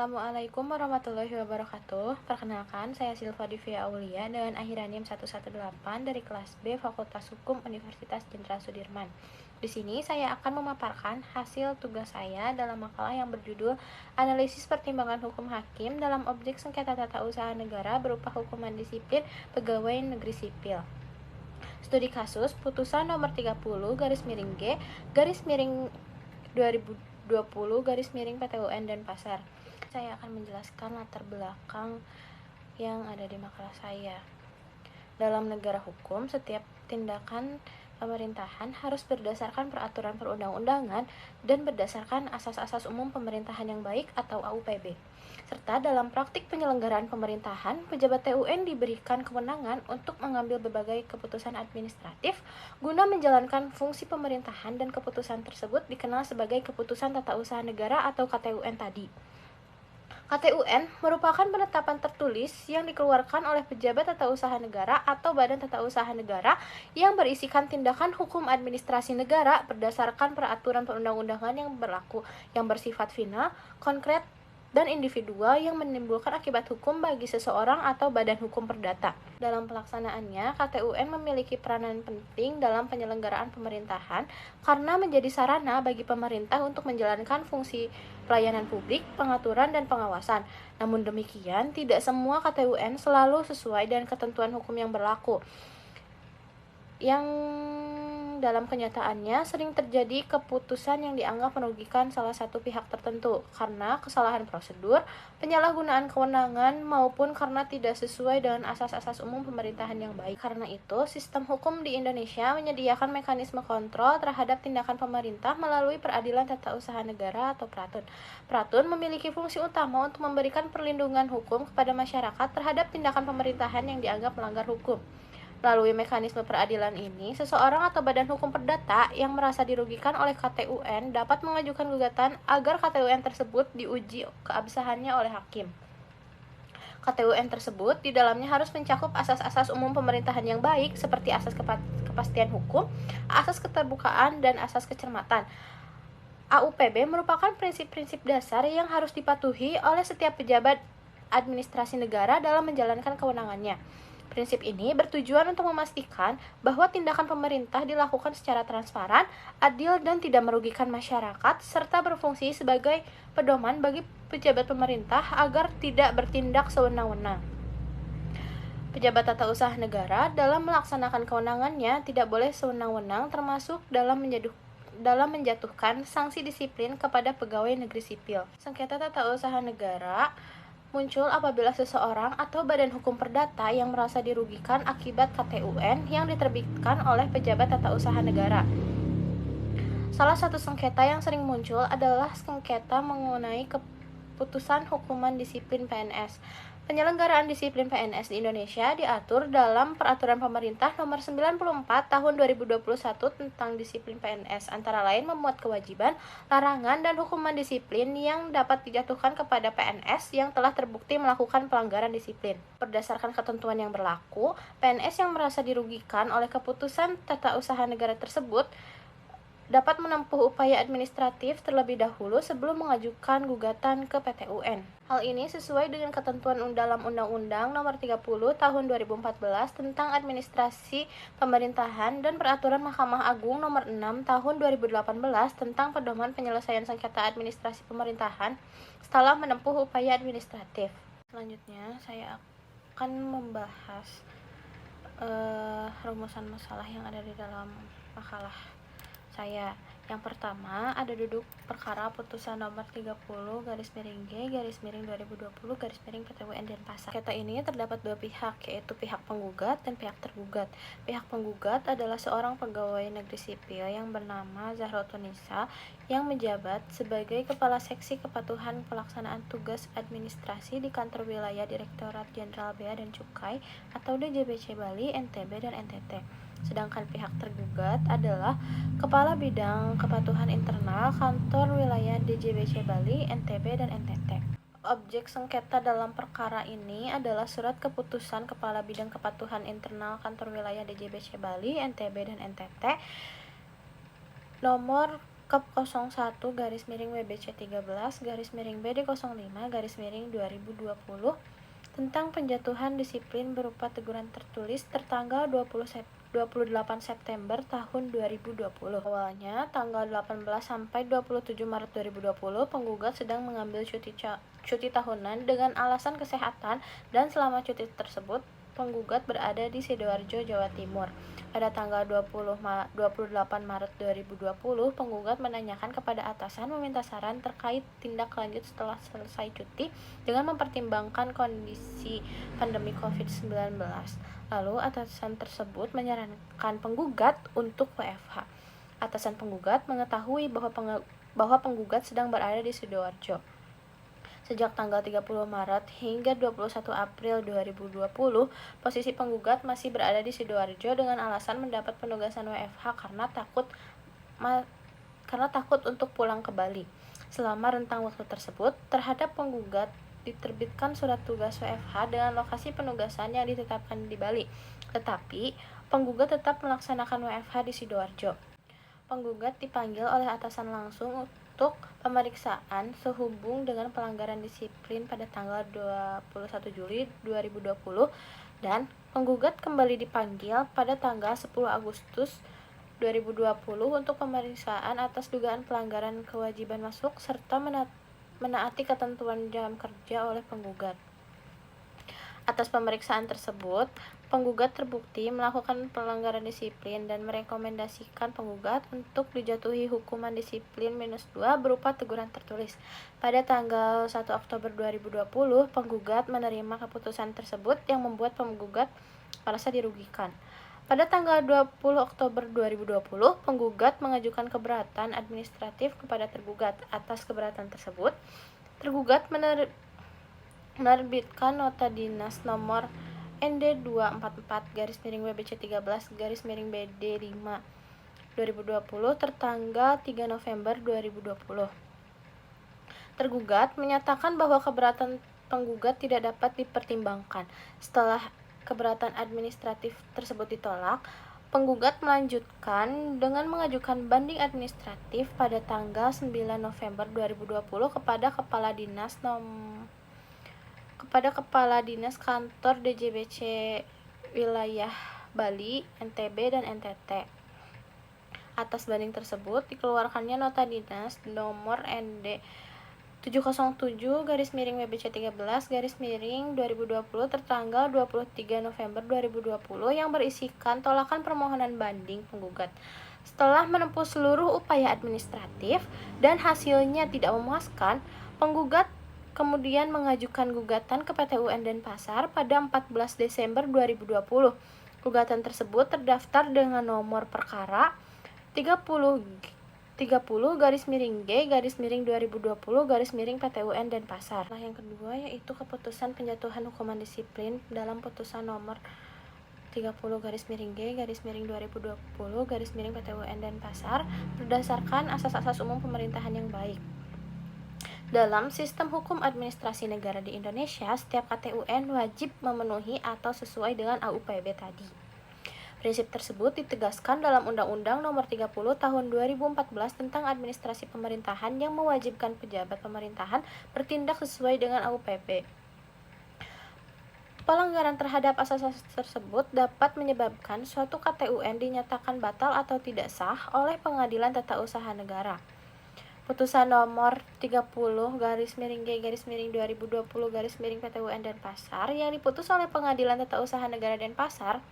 Assalamualaikum warahmatullahi wabarakatuh. Perkenalkan, saya Silva Divya Aulia dengan akhiran NIM 118 dari kelas B Fakultas Hukum Universitas Jenderal Sudirman. Di sini saya akan memaparkan hasil tugas saya dalam makalah yang berjudul Analisis Pertimbangan Hukum Hakim dalam Objek Sengketa Tata Usaha Negara berupa Hukuman Disiplin Pegawai Negeri Sipil. Studi kasus putusan nomor 30 garis miring G garis miring 2020 garis miring PTUN Denpasar. Saya akan menjelaskan latar belakang yang ada di makalah saya. Dalam negara hukum, setiap tindakan pemerintahan harus berdasarkan peraturan perundang-undangan dan berdasarkan asas-asas umum pemerintahan yang baik atau AUPB. Serta dalam praktik penyelenggaraan pemerintahan, pejabat TUN diberikan kewenangan untuk mengambil berbagai keputusan administratif guna menjalankan fungsi pemerintahan, dan keputusan tersebut dikenal sebagai keputusan tata usaha negara atau KTUN tadi. KTUN merupakan penetapan tertulis yang dikeluarkan oleh pejabat tata usaha negara atau badan tata usaha negara yang berisikan tindakan hukum administrasi negara berdasarkan peraturan perundang-undangan yang berlaku, yang bersifat final, konkret, dan individual yang menimbulkan akibat hukum bagi seseorang atau badan hukum perdata. Dalam pelaksanaannya, KTUN memiliki peranan penting dalam penyelenggaraan pemerintahan karena menjadi sarana bagi pemerintah untuk menjalankan fungsi pelayanan publik, pengaturan, dan pengawasan. Namun demikian, tidak semua KTUN selalu sesuai dengan ketentuan hukum yang berlaku, yang dalam kenyataannya sering terjadi keputusan yang dianggap merugikan salah satu pihak tertentu karena kesalahan prosedur, penyalahgunaan kewenangan, maupun karena tidak sesuai dengan asas-asas umum pemerintahan yang baik. Karena itu, sistem hukum di Indonesia menyediakan mekanisme kontrol terhadap tindakan pemerintah melalui Peradilan Tata Usaha Negara atau PRATUN. PRATUN memiliki fungsi utama untuk memberikan perlindungan hukum kepada masyarakat terhadap tindakan pemerintahan yang dianggap melanggar hukum. Melalui mekanisme peradilan ini, seseorang atau badan hukum perdata yang merasa dirugikan oleh KTUN dapat mengajukan gugatan agar KTUN tersebut diuji keabsahannya oleh hakim. KTUN tersebut di dalamnya harus mencakup asas-asas umum pemerintahan yang baik seperti asas kepastian hukum, asas keterbukaan, dan asas kecermatan. AUPB merupakan prinsip-prinsip dasar yang harus dipatuhi oleh setiap pejabat administrasi negara dalam menjalankan kewenangannya. Prinsip ini bertujuan untuk memastikan bahwa tindakan pemerintah dilakukan secara transparan, adil, dan tidak merugikan masyarakat, serta berfungsi sebagai pedoman bagi pejabat pemerintah agar tidak bertindak sewenang-wenang. Pejabat tata usaha negara dalam melaksanakan kewenangannya tidak boleh sewenang-wenang, termasuk dalam menjatuhkan sanksi disiplin kepada pegawai negeri sipil. Sengketa tata usaha negara muncul apabila seseorang atau badan hukum perdata yang merasa dirugikan akibat KTUN yang diterbitkan oleh pejabat tata usaha negara. Salah satu sengketa yang sering muncul adalah sengketa mengenai keputusan hukuman disiplin PNS. Penyelenggaraan disiplin PNS di Indonesia diatur dalam Peraturan Pemerintah Nomor 94 Tahun 2021 tentang disiplin PNS, antara lain memuat kewajiban, larangan, dan hukuman disiplin yang dapat dijatuhkan kepada PNS yang telah terbukti melakukan pelanggaran disiplin. Berdasarkan ketentuan yang berlaku, PNS yang merasa dirugikan oleh keputusan tata usaha negara tersebut dapat menempuh upaya administratif terlebih dahulu sebelum mengajukan gugatan ke PTUN. Hal ini sesuai dengan ketentuan dalam Undang-Undang Nomor 30 Tahun 2014 tentang Administrasi Pemerintahan dan Peraturan Mahkamah Agung Nomor 6 Tahun 2018 tentang pedoman penyelesaian sengketa administrasi pemerintahan setelah menempuh upaya administratif. Selanjutnya, saya akan membahas rumusan masalah yang ada di dalam makalah saya. Yang pertama, ada duduk perkara putusan nomor 30 garis miring G garis miring 2020 garis miring PTUN Denpasar. Sengketa ini terdapat dua pihak, yaitu pihak penggugat dan pihak tergugat. Pihak penggugat adalah seorang pegawai negeri sipil yang bernama Zahrotunisa yang menjabat sebagai Kepala Seksi Kepatuhan Pelaksanaan Tugas Administrasi di Kantor Wilayah Direktorat Jenderal Bea dan Cukai atau DJBC Bali, NTB, dan NTT. Sedangkan pihak tergugat adalah Kepala Bidang Kepatuhan Internal Kantor Wilayah DJBC Bali, NTB, dan NTT. Objek sengketa dalam perkara ini adalah surat keputusan Kepala Bidang Kepatuhan Internal Kantor Wilayah DJBC Bali, NTB, dan NTT nomor Kep 01 garis miring WBC 13 garis miring BD 05 garis miring 2020 tentang penjatuhan disiplin berupa teguran tertulis tertanggal 28 September tahun 2020. Awalnya tanggal 18 sampai 27 Maret 2020 penggugat sedang mengambil cuti tahunan dengan alasan kesehatan dan selama cuti tersebut penggugat berada di Sidoarjo, Jawa Timur. Pada tanggal 28 Maret 2020, penggugat menanyakan kepada atasan meminta saran terkait tindak lanjut setelah selesai cuti dengan mempertimbangkan kondisi pandemi COVID-19. Lalu atasan tersebut menyarankan penggugat untuk WFH. Atasan penggugat mengetahui bahwa penggugat sedang berada di Sidoarjo. Sejak tanggal 30 Maret hingga 21 April 2020, posisi penggugat masih berada di Sidoarjo dengan alasan mendapat penugasan WFH karena takut untuk pulang ke Bali. Selama rentang waktu tersebut, terhadap penggugat diterbitkan surat tugas WFH dengan lokasi penugasan yang ditetapkan di Bali. Tetapi, penggugat tetap melaksanakan WFH di Sidoarjo. Penggugat dipanggil oleh atasan langsung untuk pemeriksaan sehubung dengan pelanggaran disiplin pada tanggal 21 Juli 2020 dan penggugat kembali dipanggil pada tanggal 10 Agustus 2020 untuk pemeriksaan atas dugaan pelanggaran kewajiban masuk serta menaati ketentuan jam kerja oleh penggugat. Atas pemeriksaan tersebut, penggugat terbukti melakukan pelanggaran disiplin dan merekomendasikan penggugat untuk dijatuhi hukuman disiplin -2 berupa teguran tertulis. Pada tanggal 1 Oktober 2020, penggugat menerima keputusan tersebut yang membuat penggugat merasa dirugikan. Pada tanggal 20 Oktober 2020, penggugat mengajukan keberatan administratif kepada tergugat. Atas keberatan tersebut, tergugat menerbitkan nota dinas nomor ND 244 garis miring WBC 13 garis miring BD 5 2020 tertanggal 3 November 2020. Tergugat menyatakan bahwa keberatan penggugat tidak dapat dipertimbangkan. Setelah keberatan administratif tersebut ditolak, penggugat melanjutkan dengan mengajukan banding administratif pada tanggal 9 November 2020 kepada Kepala Dinas Kantor DJBC Wilayah Bali, NTB, dan NTT. Atas banding tersebut, dikeluarkannya nota dinas nomor ND 707 garis miring WBC 13 garis miring 2020 tertanggal 23 November 2020 yang berisikan tolakan permohonan banding penggugat. Setelah menempuh seluruh upaya administratif dan hasilnya tidak memuaskan, penggugat kemudian mengajukan gugatan ke PT UN Denpasar pada 14 Desember 2020. Gugatan tersebut terdaftar dengan nomor perkara 30 garis miring G garis miring 2020 garis miring PT UN Denpasar. Nah, yang kedua yaitu keputusan penjatuhan hukuman disiplin dalam putusan nomor 30 garis miring G garis miring 2020 garis miring PT UN Denpasar berdasarkan asas-asas umum pemerintahan yang baik. Dalam sistem hukum administrasi negara di Indonesia, setiap KTUN wajib memenuhi atau sesuai dengan AUPB tadi. Prinsip tersebut ditegaskan dalam Undang-Undang Nomor 30 Tahun 2014 tentang Administrasi Pemerintahan yang mewajibkan pejabat pemerintahan bertindak sesuai dengan AUPB. Pelanggaran terhadap asas-asas tersebut dapat menyebabkan suatu KTUN dinyatakan batal atau tidak sah oleh Pengadilan Tata Usaha Negara. Putusan nomor 30 garis miring G garis miring 2020 garis miring PT UN Denpasar yang diputus oleh Pengadilan Tata Usaha Negara Denpasar,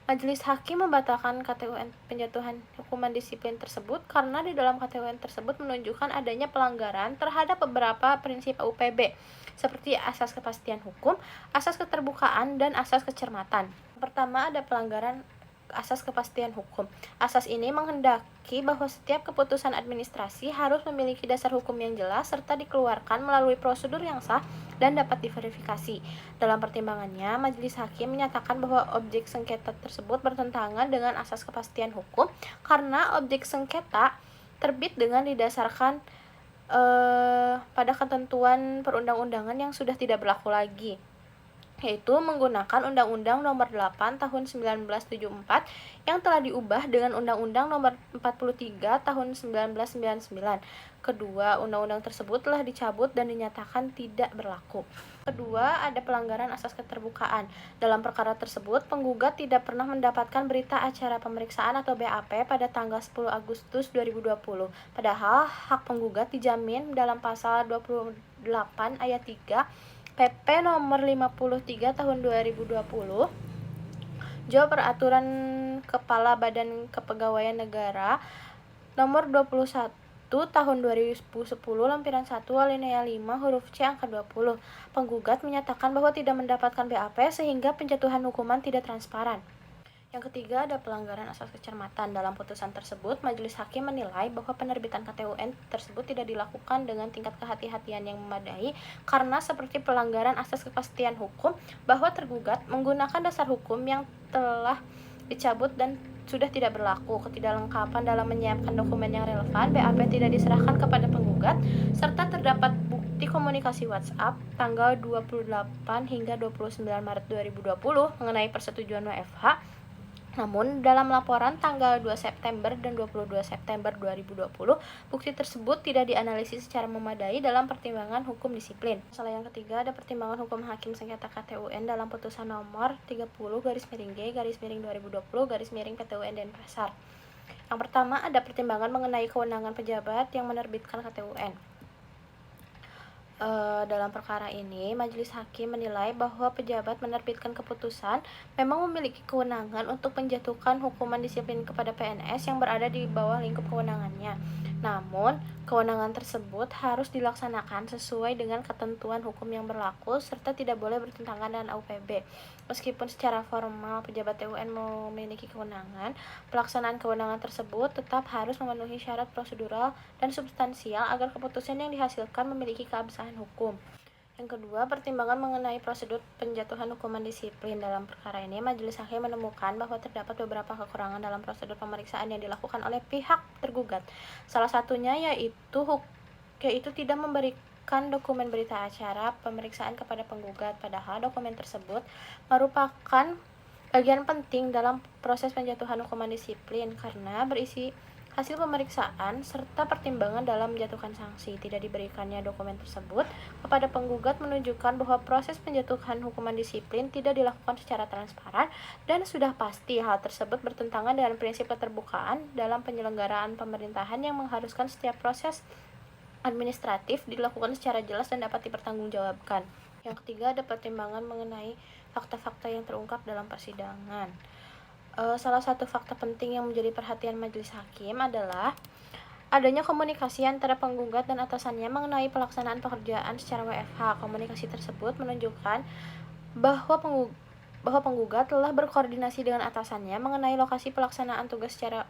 Majelis Hakim membatalkan KTUN penjatuhan hukuman disiplin tersebut karena di dalam KTUN tersebut menunjukkan adanya pelanggaran terhadap beberapa prinsip AUPB seperti asas kepastian hukum, asas keterbukaan, dan asas kecermatan. Pertama, ada pelanggaran asas kepastian hukum. Asas ini menghendaki bahwa setiap keputusan administrasi harus memiliki dasar hukum yang jelas serta dikeluarkan melalui prosedur yang sah dan dapat diverifikasi. Dalam pertimbangannya, Majelis Hakim menyatakan bahwa objek sengketa tersebut bertentangan dengan asas kepastian hukum karena objek sengketa terbit dengan didasarkan pada ketentuan perundang-undangan yang sudah tidak berlaku lagi. yaitu menggunakan Undang-Undang Nomor 8 Tahun 1974 yang telah diubah dengan Undang-Undang Nomor 43 Tahun 1999. Kedua, undang-undang tersebut telah dicabut dan dinyatakan tidak berlaku. Kedua, ada pelanggaran asas keterbukaan. Dalam perkara tersebut, penggugat tidak pernah mendapatkan berita acara pemeriksaan atau BAP pada tanggal 10 Agustus 2020. Padahal, hak penggugat dijamin dalam pasal 28 ayat 3 PP nomor 53 tahun 2020, Peraturan Kepala Badan Kepegawaian Negara nomor 21 tahun 2010 lempiran 1 alinea 5 huruf C angka 20. Penggugat menyatakan bahwa tidak mendapatkan BAP sehingga penjatuhan hukuman tidak transparan. Yang ketiga, ada pelanggaran asas kecermatan. Dalam putusan tersebut, majelis hakim menilai bahwa penerbitan KTUN tersebut tidak dilakukan dengan tingkat kehati-hatian yang memadai karena seperti pelanggaran asas kepastian hukum bahwa tergugat menggunakan dasar hukum yang telah dicabut dan sudah tidak berlaku, ketidaklengkapan dalam menyiapkan dokumen yang relevan, BAP tidak diserahkan kepada penggugat, serta terdapat bukti komunikasi WhatsApp tanggal 28 hingga 29 Maret 2020 mengenai persetujuan WFH. Namun, dalam laporan tanggal 2 September dan 22 September 2020, bukti tersebut tidak dianalisis secara memadai dalam pertimbangan hukum disiplin. Masalah yang ketiga, ada pertimbangan hukum hakim sengketa KTUN dalam putusan nomor 30/G/2020/PTUN Denpasar. Yang pertama, ada pertimbangan mengenai kewenangan pejabat yang menerbitkan KTUN. Dalam perkara ini, majelis hakim menilai bahwa pejabat menerbitkan keputusan memang memiliki kewenangan untuk menjatuhkan hukuman disiplin kepada PNS yang berada di bawah lingkup kewenangannya. Namun, kewenangan tersebut harus dilaksanakan sesuai dengan ketentuan hukum yang berlaku serta tidak boleh bertentangan dengan UPB. Meskipun secara formal pejabat TUN memiliki kewenangan, pelaksanaan kewenangan tersebut tetap harus memenuhi syarat prosedural dan substansial agar keputusan yang dihasilkan memiliki keabsahan hukum. Yang kedua, pertimbangan mengenai prosedur penjatuhan hukuman disiplin. Dalam perkara ini, majelis hakim menemukan bahwa terdapat beberapa kekurangan dalam prosedur pemeriksaan yang dilakukan oleh pihak tergugat. Salah satunya yaitu tidak memberikan dokumen berita acara pemeriksaan kepada penggugat, padahal dokumen tersebut merupakan bagian penting dalam proses penjatuhan hukuman disiplin karena berisi hasil pemeriksaan serta pertimbangan dalam menjatuhkan sanksi. Tidak diberikannya dokumen tersebut kepada penggugat menunjukkan bahwa proses penjatuhan hukuman disiplin tidak dilakukan secara transparan dan sudah pasti hal tersebut bertentangan dengan prinsip keterbukaan dalam penyelenggaraan pemerintahan yang mengharuskan setiap proses administratif dilakukan secara jelas dan dapat dipertanggungjawabkan. Yang ketiga, ada pertimbangan mengenai fakta-fakta yang terungkap dalam persidangan. Salah satu fakta penting yang menjadi perhatian majelis hakim adalah adanya komunikasi antara penggugat dan atasannya mengenai pelaksanaan pekerjaan secara WFH. Komunikasi tersebut menunjukkan bahwa penggugat telah berkoordinasi dengan atasannya mengenai lokasi pelaksanaan tugas secara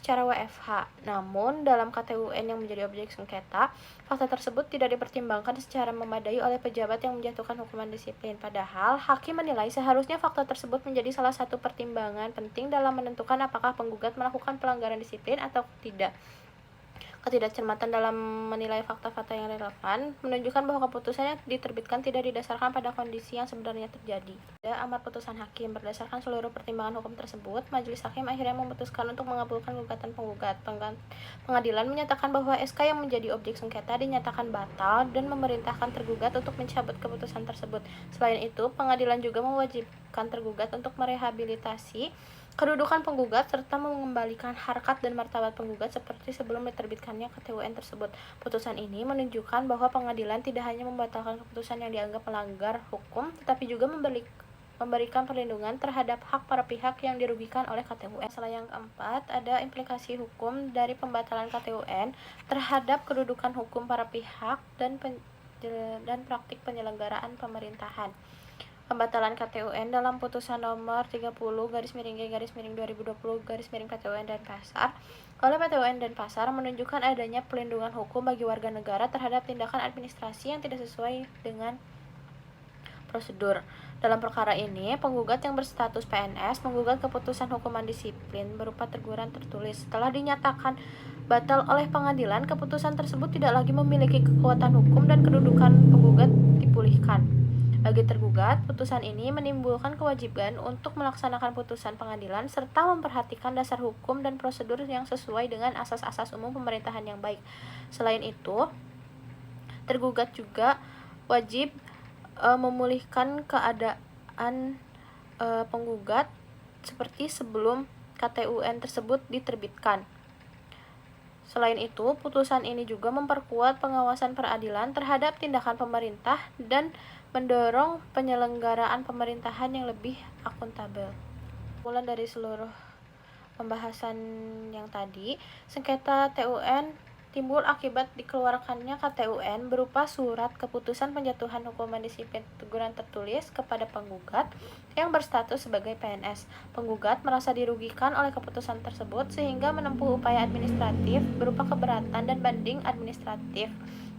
WFH. Namun, dalam KTUN yang menjadi objek sengketa, fakta tersebut tidak dipertimbangkan secara memadai oleh pejabat yang menjatuhkan hukuman disiplin. Padahal, hakim menilai seharusnya fakta tersebut menjadi salah satu pertimbangan penting dalam menentukan apakah penggugat melakukan pelanggaran disiplin atau tidak. Ketidakcermatan dalam menilai fakta-fakta yang relevan menunjukkan bahwa keputusan yang diterbitkan tidak didasarkan pada kondisi yang sebenarnya terjadi. Amar putusan hakim. Berdasarkan seluruh pertimbangan hukum tersebut, majelis hakim akhirnya memutuskan untuk mengabulkan gugatan penggugat. Pengadilan menyatakan bahwa SK yang menjadi objek sengketa dinyatakan batal dan memerintahkan tergugat untuk mencabut keputusan tersebut. Selain itu, pengadilan juga mewajibkan tergugat untuk merehabilitasi kedudukan penggugat serta mengembalikan harkat dan martabat penggugat seperti sebelum diterbitkannya KTUN tersebut. Putusan ini menunjukkan bahwa pengadilan tidak hanya membatalkan keputusan yang dianggap melanggar hukum, tetapi juga memberikan perlindungan terhadap hak para pihak yang dirugikan oleh KTUN. Masalah yang keempat, ada implikasi hukum dari pembatalan KTUN terhadap kedudukan hukum para pihak dan praktik penyelenggaraan pemerintahan. Pembatalan KTUN dalam putusan nomor 30/G/2020/PTUN Denpasar oleh PTUN Denpasar menunjukkan adanya pelindungan hukum bagi warga negara terhadap tindakan administrasi yang tidak sesuai dengan prosedur. Dalam perkara ini, penggugat yang berstatus PNS menggugat keputusan hukuman disiplin berupa teguran tertulis. Setelah dinyatakan batal oleh pengadilan, keputusan tersebut tidak lagi memiliki kekuatan hukum dan kedudukan penggugat dipulihkan. Bagi tergugat, putusan ini menimbulkan kewajiban untuk melaksanakan putusan pengadilan serta memperhatikan dasar hukum dan prosedur yang sesuai dengan asas-asas umum pemerintahan yang baik. Selain itu, tergugat juga wajib memulihkan keadaan penggugat seperti sebelum KTUN tersebut diterbitkan. Selain itu, putusan ini juga memperkuat pengawasan peradilan terhadap tindakan pemerintah dan mendorong penyelenggaraan pemerintahan yang lebih akuntabel. Kesimpulan dari seluruh pembahasan yang tadi, sengketa TUN timbul akibat dikeluarkannya KTUN berupa surat keputusan penjatuhan hukuman disiplin teguran tertulis kepada penggugat yang berstatus sebagai PNS. Penggugat merasa dirugikan oleh keputusan tersebut sehingga menempuh upaya administratif berupa keberatan dan banding administratif,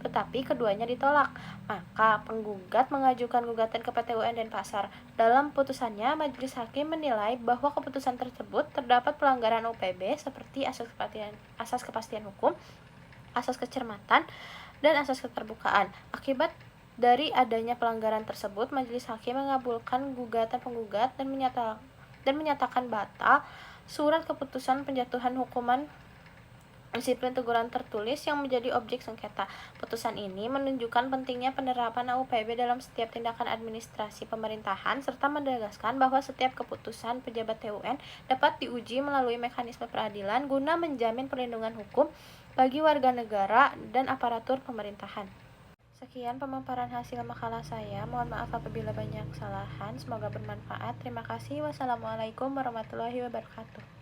tetapi keduanya ditolak. Maka penggugat mengajukan gugatan ke PT UN Denpasar. Dalam putusannya, majelis hakim menilai bahwa keputusan tersebut terdapat pelanggaran UPB seperti asas kepastian hukum, asas kecermatan, dan asas keterbukaan. Akibat dari adanya pelanggaran tersebut, majelis hakim mengabulkan gugatan penggugat dan menyatakan batal surat keputusan penjatuhan hukuman disiplin teguran tertulis yang menjadi objek sengketa. Putusan ini menunjukkan pentingnya penerapan AUPB dalam setiap tindakan administrasi pemerintahan serta menegaskan bahwa setiap keputusan pejabat TUN dapat diuji melalui mekanisme peradilan guna menjamin perlindungan hukum bagi warga negara dan aparatur pemerintahan. Sekian pemaparan hasil makalah saya. Mohon maaf apabila banyak kesalahan. Semoga bermanfaat. Terima kasih. Wassalamualaikum warahmatullahi wabarakatuh.